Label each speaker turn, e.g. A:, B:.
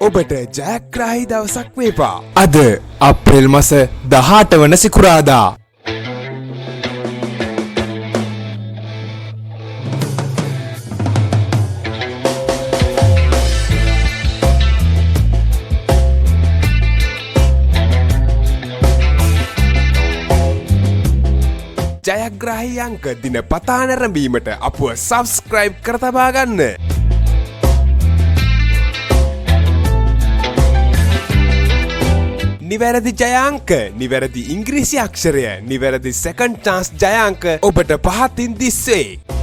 A: ඔබට ජයග්‍රාහී දවසක් වේවා. අද අප්‍රේල් මාස 18 වන සිකුරාදා. ජයග්‍රාහී අංක දිනපතා නැරඹීමට අපව සබ්ස්ක්‍රයිබ් කර තබා ගන්න. නිවැරදි ජයාංක, නිවැරදි ඉංග්‍රීසි අක්ෂරය, නිවැරදි සෙකන්ඩ් චාන්ස් ජයාංක ඔබට පහතින් දිස්සේ.